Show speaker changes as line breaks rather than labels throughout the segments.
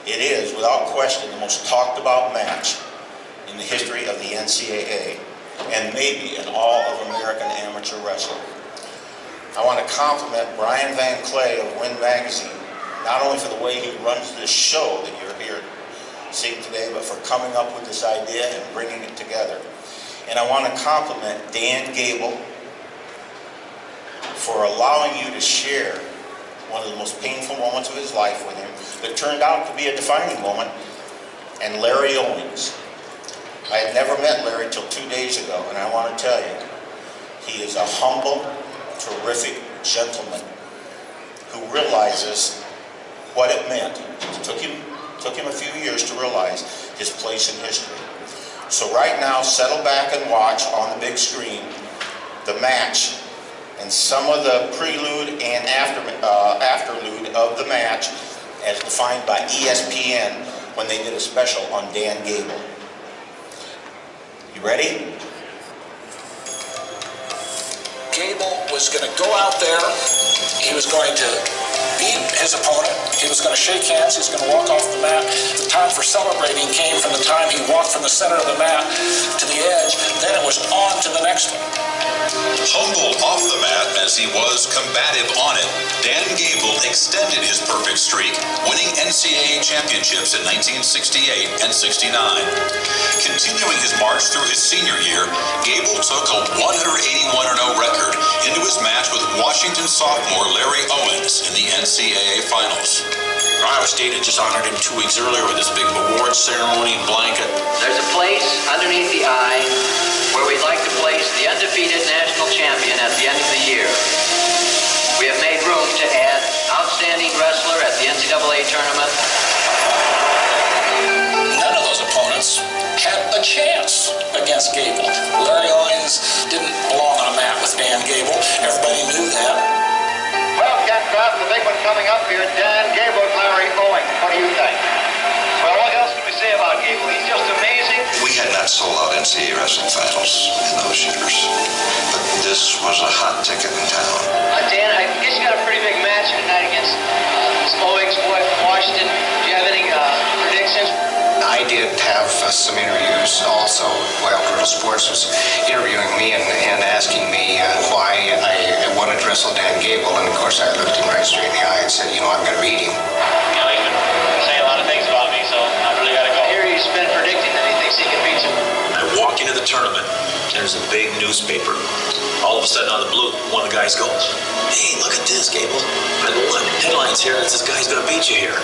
It is, without question, the most talked about match in the history of the NCAA, and maybe in all of American amateur wrestling. I want to compliment Bryan Van Kley of Win Magazine, not only for the way he runs this show that you're here seeing today, but for coming up with this idea and bringing it together. And I want to compliment Dan Gable for allowing you to share one of the most painful moments of his life with him that turned out to be a defining moment, and Larry Owings. I had never met Larry till 2 days ago, and I want to tell you, he is a humble, terrific gentleman who realizes what it meant. It took him a few years to realize his place in history. So right now, settle back and watch on the big screen the match and some of the prelude and afterlude of the match as defined by ESPN when they did a special on Dan Gable. You ready?
Gable was going to go out there, he was going to beat his opponent, he was going to shake hands, he was going to walk off the mat. The time for celebrating came from the time he walked from the center of the mat to the edge, then it was on to the next one.
Humble off the mat as he was combative on it, Dan Gable extended his perfect streak, winning NCAA championships in 1968 and 69. Continuing his march through his senior year, Gable took a 181-0 record into his match with Washington sophomore Larry Owings in the NCAA finals.
Iowa State had just honored him 2 weeks earlier with this big award ceremony and blanket.
There's a place underneath the eye where we'd like to place the undefeated national champion at the end of the year. We have made room to add outstanding wrestler at the NCAA tournament.
None of those opponents had a chance against Gable. Larry Owings didn't belong on a mat with Dan Gable. Everybody knew that.
Well, Ken Crowd, the big one coming up here, Dan Gable, Larry Owings. What do you think? Well, what else can we say about Gable? He's just amazing.
We had not sold out NCAA wrestling finals in those years, but this was a hot ticket in town.
Dan, I guess you got a pretty big match tonight against this Owings boy from Washington. Do you have any predictions?
I did have some interviews also while Brutal Sports was interviewing me and asking me why I wanted to wrestle Dan Gable, and of course I looked him right straight in the eye and said, you know, I'm going to beat him.
You know, he's been saying a lot of things about me, so I really got to go.
Here he's been predicting that he thinks he can beat you.
I walk into the tournament, there's a big newspaper. All of a sudden on the blue, one of the guys goes, "Hey, look at this, Gable. I go, what? Headlines here, that this guy's going to beat you here."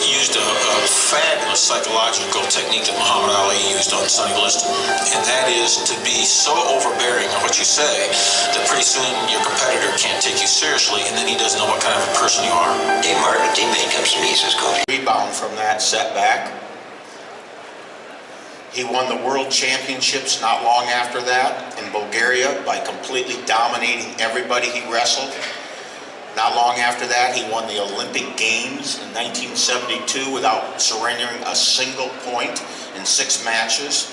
Used a fabulous psychological technique that Muhammad Ali used on Sonny Liston, and that is to be so overbearing on what you say that pretty soon your competitor can't take you seriously, and then he doesn't know what kind of a person you are.
Dave Martin, a teammate, comes to me and says, Coach,
Rebound from that setback. He won the World Championships not long after that in Bulgaria by completely dominating everybody he wrestled. Not long after that, he won the Olympic Games in 1972 without surrendering a single point in 6 matches.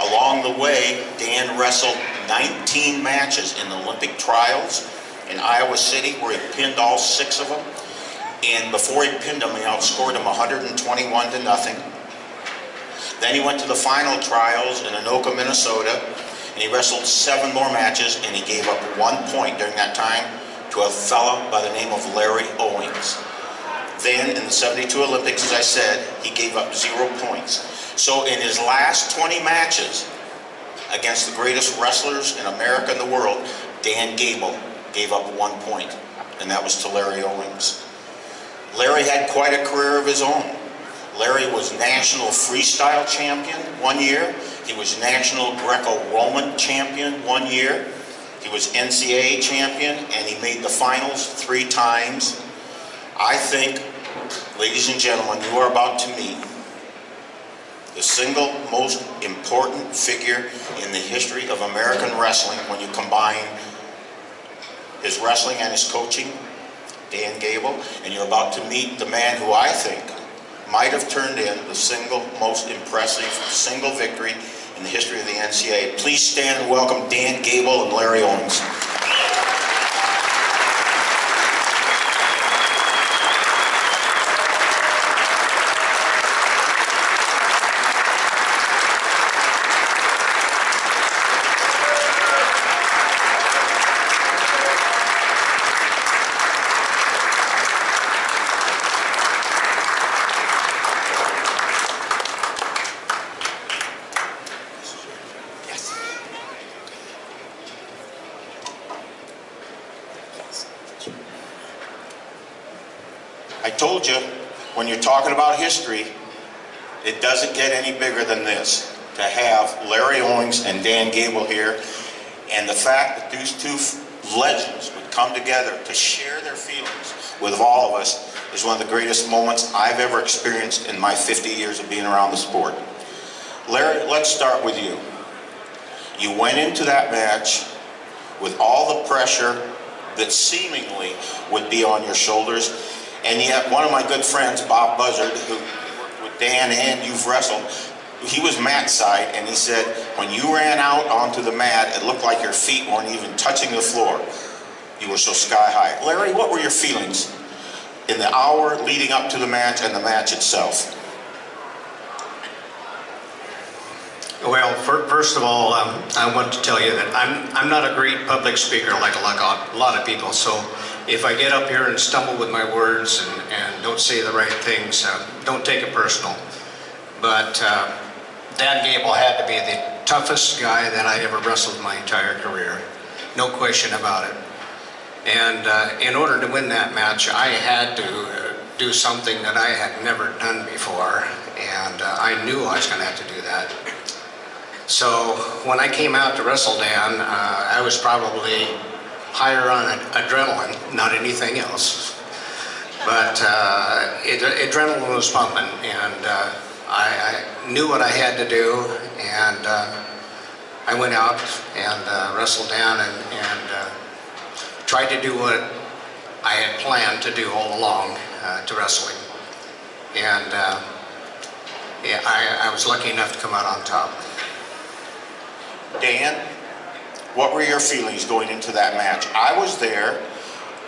Along the way, Dan wrestled 19 matches in the Olympic trials in Iowa City, where he pinned all 6 of them. And before he pinned them, he outscored him 121-0. Then he went to the final trials in Anoka, Minnesota, and he wrestled 7 more matches, and he gave up 1 point during that time to a fellow by the name of Larry Owings. Then in the 72 Olympics, as I said, he gave up 0 points. So in his last 20 matches against the greatest wrestlers in America and the world, Dan Gable gave up 1 point, and that was to Larry Owings. Larry had quite a career of his own. Larry was national freestyle champion 1 year. He was national Greco-Roman champion 1 year. He was NCAA champion, and he made the finals 3 times. I think, ladies and gentlemen, you are about to meet the single most important figure in the history of American wrestling when you combine his wrestling and his coaching, Dan Gable, and you're about to meet the man who I think might have turned in the single most impressive single victory in the history of the NCAA. Please stand and welcome Dan Gable and Larry Owings. I told you, when you're talking about history, it doesn't get any bigger than this. To have Larry Owings and Dan Gable here, and the fact that these two legends would come together to share their feelings with all of us is one of the greatest moments I've ever experienced in my 50 years of being around the sport. Larry, let's start with you. You went into that match with all the pressure that seemingly would be on your shoulders, and yet one of my good friends, Bob Buzzard, who worked with Dan and you've wrestled, he was Matt's side, and he said, when you ran out onto the mat, it looked like your feet weren't even touching the floor. You were so sky high. Larry, what were your feelings in the hour leading up to the match and the match itself?
Well, first of all, I want to tell you that I'm not a great public speaker like a lot of people. So if I get up here and stumble with my words and don't say the right things, don't take it personal. But Dan Gable had to be the toughest guy that I ever wrestled my entire career. No question about it. And in order to win that match, I had to do something that I had never done before. And I knew I was going to have to do that. So when I came out to wrestle Dan, I was probably higher on adrenaline, not anything else. But adrenaline was pumping, and I knew what I had to do, and I went out and wrestled Dan and tried to do what I had planned to do all along to wrestling. And yeah, I was lucky enough to come out on top.
Dan, what were your feelings going into that match? I was there,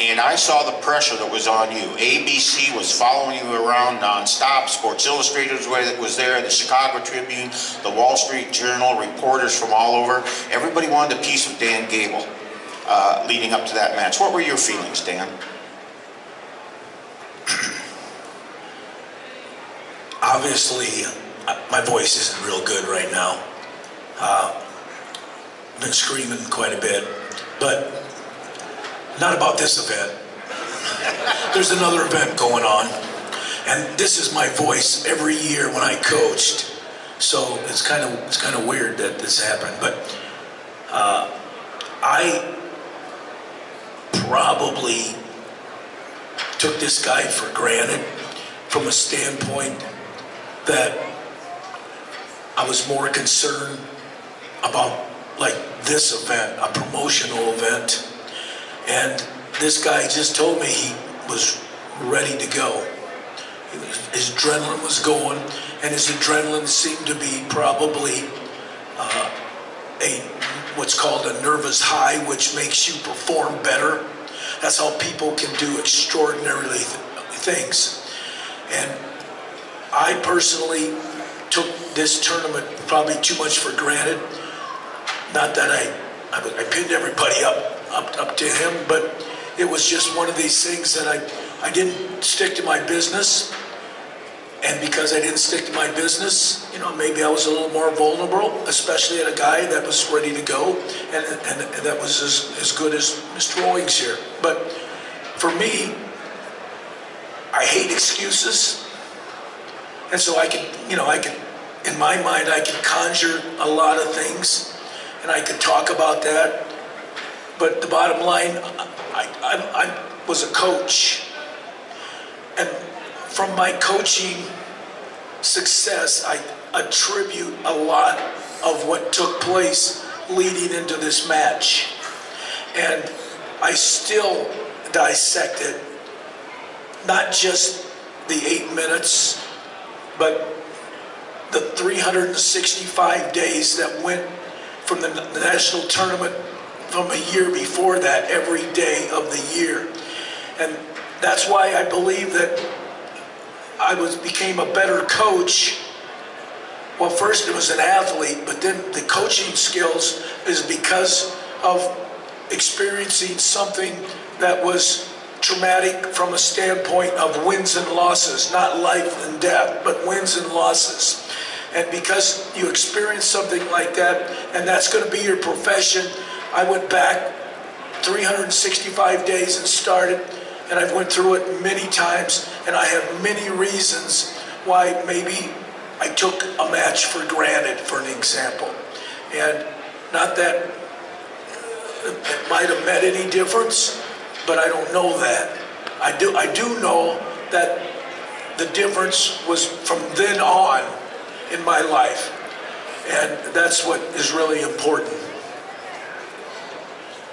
and I saw the pressure that was on you. ABC was following you around nonstop. Sports Illustrated was there, the Chicago Tribune, the Wall Street Journal, reporters from all over. Everybody wanted a piece of Dan Gable leading up to that match. What were your feelings, Dan?
Obviously, my voice isn't real good right now. Been screaming quite a bit, but not about this event. There's another event going on, and this is my voice every year when I coached. So it's kind of weird that this happened, but I probably took this guy for granted from a standpoint that I was more concerned about like this event, a promotional event, and this guy just told me he was ready to go. His adrenaline was going, and his adrenaline seemed to be probably what's called a nervous high, which makes you perform better. That's how people can do extraordinary things. And I personally took this tournament probably too much for granted. Not that I pinned everybody up to him, but it was just one of these things that I didn't stick to my business. And because I didn't stick to my business, you know, maybe I was a little more vulnerable, especially at a guy that was ready to go and that was as good as Mr. Owings here. But for me, I hate excuses. And so I can, in my mind, I can conjure a lot of things. And I could talk about that, but the bottom line, I was a coach, and from my coaching success, I attribute a lot of what took place leading into this match, and I still dissect it, not just the 8 minutes, but the 365 days that went from the national tournament from a year before that, every day of the year. And that's why I believe that I became a better coach. Well, first it was an athlete, but then the coaching skills is because of experiencing something that was traumatic from a standpoint of wins and losses, not life and death, but wins and losses. And because you experience something like that, and that's going to be your profession, I went back 365 days and started and I've went through it many times, and I have many reasons why maybe I took a match for granted, for an example. And not that it might have made any difference, but I don't know that. I do know that the difference was from then on in my life, and that's what is really important.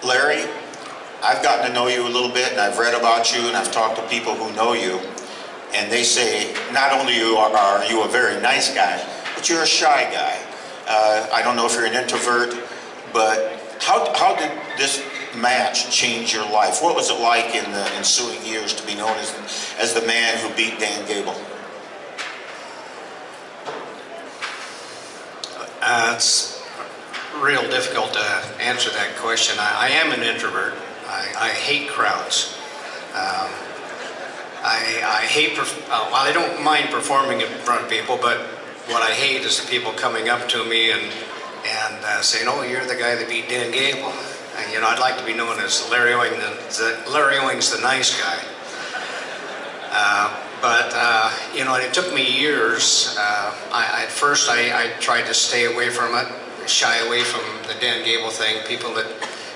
Larry, I've gotten to know you a little bit, and I've read about you, and I've talked to people who know you, and they say not only are you a very nice guy, but you're a shy guy. I don't know if you're an introvert, but how did this match change your life? What was it like in the ensuing years to be known as the man who beat Dan Gable?
It's real difficult to answer that question. I am an introvert. I hate crowds. I hate, well, I don't mind performing in front of people, but what I hate is the people coming up to me and saying, "Oh, you're the guy that beat Dan Gable." And, you know, I'd like to be known as Larry Owings, the nice guy. You know, it took me years. At first, I tried to stay away from it, shy away from the Dan Gable thing. People that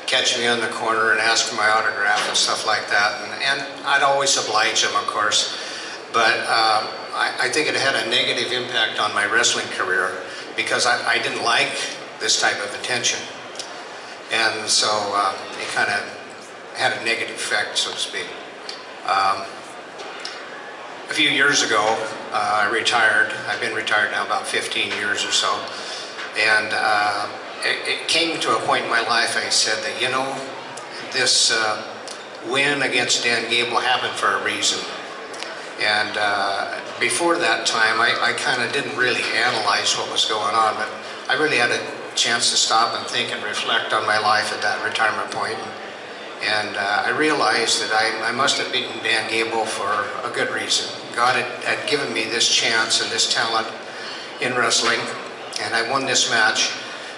catch me on the corner and ask for my autograph and stuff like that. And I'd always oblige them, of course. But I think it had a negative impact on my wrestling career because I didn't like this type of attention. And so it kind of had a negative effect, so to speak. A few years ago, I retired. I've been retired now about 15 years or so. And it came to a point in my life I said that, you know, this win against Dan Gable happened for a reason. And before that time, I kind of didn't really analyze what was going on, but I really had a chance to stop and think and reflect on my life at that retirement point. And I realized that I must have beaten Dan Gable for a good reason. God had given me this chance and this talent in wrestling, and I won this match.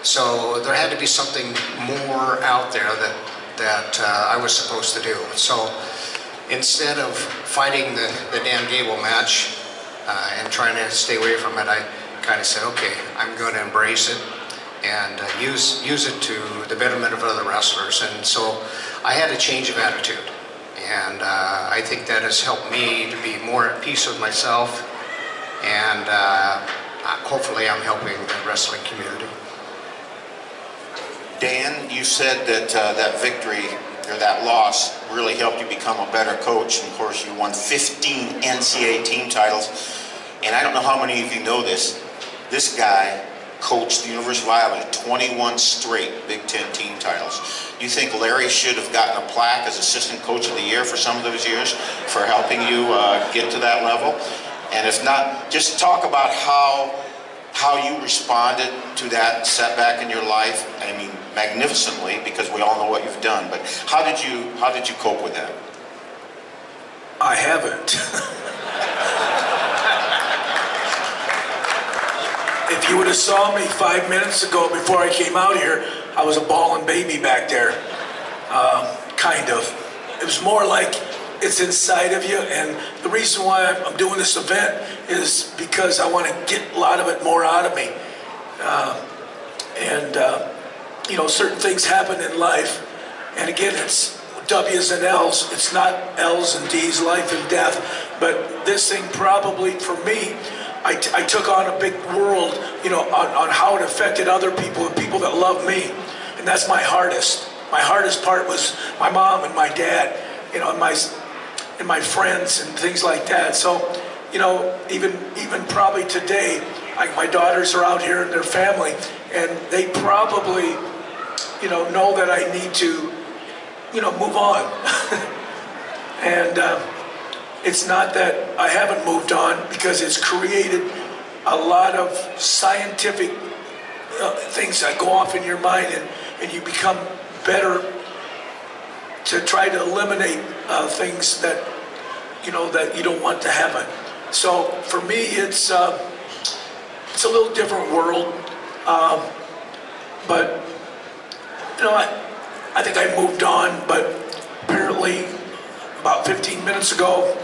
So there had to be something more out there that I was supposed to do. So instead of fighting the Dan Gable match and trying to stay away from it, I kind of said, okay, I'm going to embrace it and use it to the betterment of other wrestlers. And so I had a change of attitude, and I think that has helped me to be more at peace with myself, and hopefully I'm helping the wrestling community.
Dan, you said that that victory or that loss really helped you become a better coach. And of course, you won 15 NCAA team titles, and I don't know how many of you know this. This guy coached the University of Iowa to 21 straight Big Ten team titles. Do you think Larry should have gotten a plaque as Assistant Coach of the Year for some of those years for helping you get to that level? And if not, just talk about how you responded to that setback in your life. I mean, magnificently, because we all know what you've done. But how did you cope with that?
I haven't. If you would have saw me 5 minutes ago before I came out here, I was a bawling baby back there, kind of. It was more like it's inside of you, and the reason why I'm doing this event is because I want to get a lot of it more out of me. You know, certain things happen in life, and again, it's W's and L's. It's not L's and D's, life and death, but this thing probably, for me, I took on a big world, you know, on how it affected other people, the people that love me, and that's my hardest. My hardest part was my mom and my dad, you know, and my friends and things like that. So, you know, even probably today, my daughters are out here and their family, and they probably, you know that I need to, you know, move on. And it's not that I haven't moved on, because it's created a lot of scientific things that go off in your mind, and you become better to try to eliminate things that you don't want to happen. So for me, it's a little different world, but you know, I think I moved on. But apparently, about 15 minutes ago,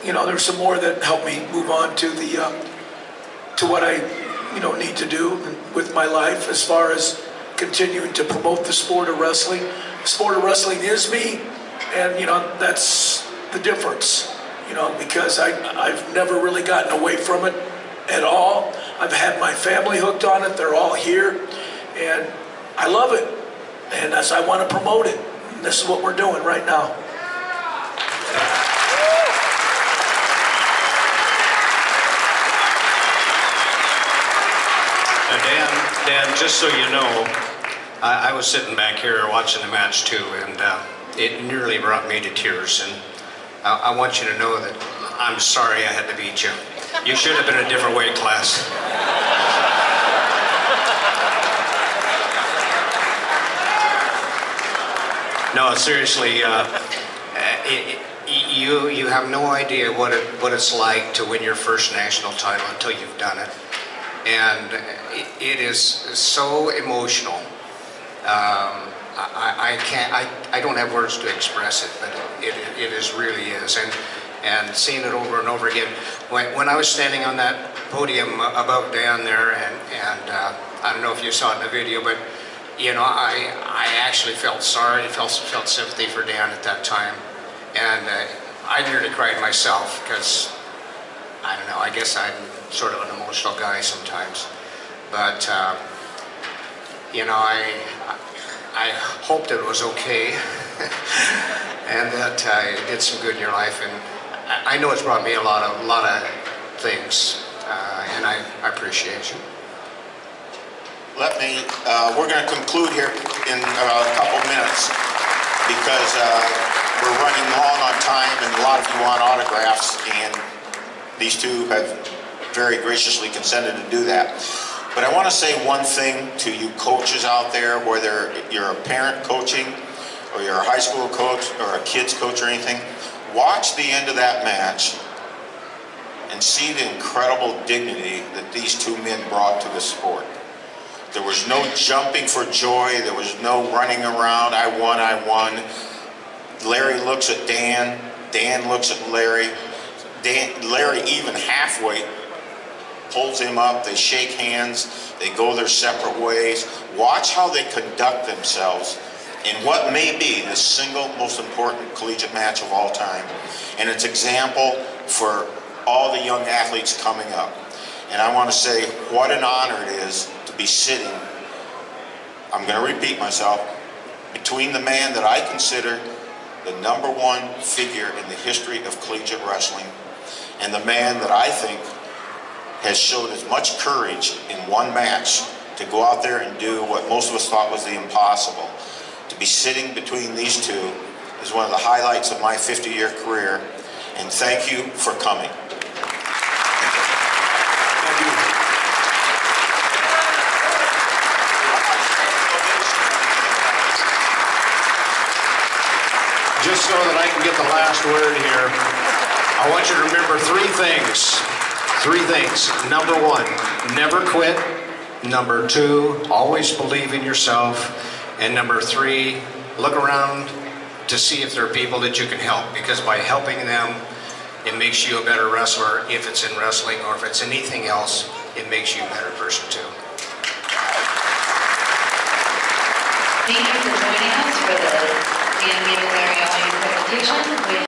you know, there's some more that helped me move on to to what I, you know, need to do with my life as far as continuing to promote the sport of wrestling. The sport of wrestling is me, and, you know, that's the difference, you know, because I've never really gotten away from it at all. I've had my family hooked on it. They're all here, and I love it, and as I want to promote it. And this is what we're doing right now.
Dan, just so you know, I was sitting back here watching the match too, and it nearly brought me to tears. And I want you to know that I'm sorry I had to beat you. You should have been a different weight class. No, seriously, you have no idea what it's like to win your first national title until you've done it. And it is so emotional. I don't have words to express it, but it really is. And seeing it over and over again. When I was standing on that podium above Dan there, and I don't know if you saw it in the video, but you know, I actually felt sorry, felt sympathy for Dan at that time. And I nearly cried myself because, I don't know, I guess I'm sort of an emotional guy sometimes. But, you know, I hoped it was okay and that it did some good in your life. And I know it's brought me a lot of things, and I appreciate you.
We're going to conclude here in a couple minutes because we're running long on time and a lot of you want autographs, and these two have very graciously consented to do that. But I want to say one thing to you coaches out there, whether you're a parent coaching or you're a high school coach or a kids coach or anything, watch the end of that match and see the incredible dignity that these two men brought to the sport. There was no jumping for joy. There was no running around. I won. Larry looks at Dan. Dan looks at Larry. Larry, even halfway, pulls him up. They shake hands. They go their separate ways. Watch how they conduct themselves in what may be the single most important collegiate match of all time. And it's example for all the young athletes coming up. And I want to say what an honor it is to be sitting, I'm going to repeat myself, between the man that I consider the #1 figure in the history of collegiate wrestling and the man that I think has showed as much courage in one match to go out there and do what most of us thought was the impossible. To be sitting between these two is one of the highlights of my 50-year career, and thank you for coming.
Just so that I can get the last word here, I want you to remember three things. Three things. #1, never quit. #2, always believe in yourself. And #3, look around to see if there are people that you can help, because by helping them, it makes you a better wrestler. If it's in wrestling or if it's anything else, it makes you a better person too.
Thank you for joining us for the Dan Gable Owings presentation.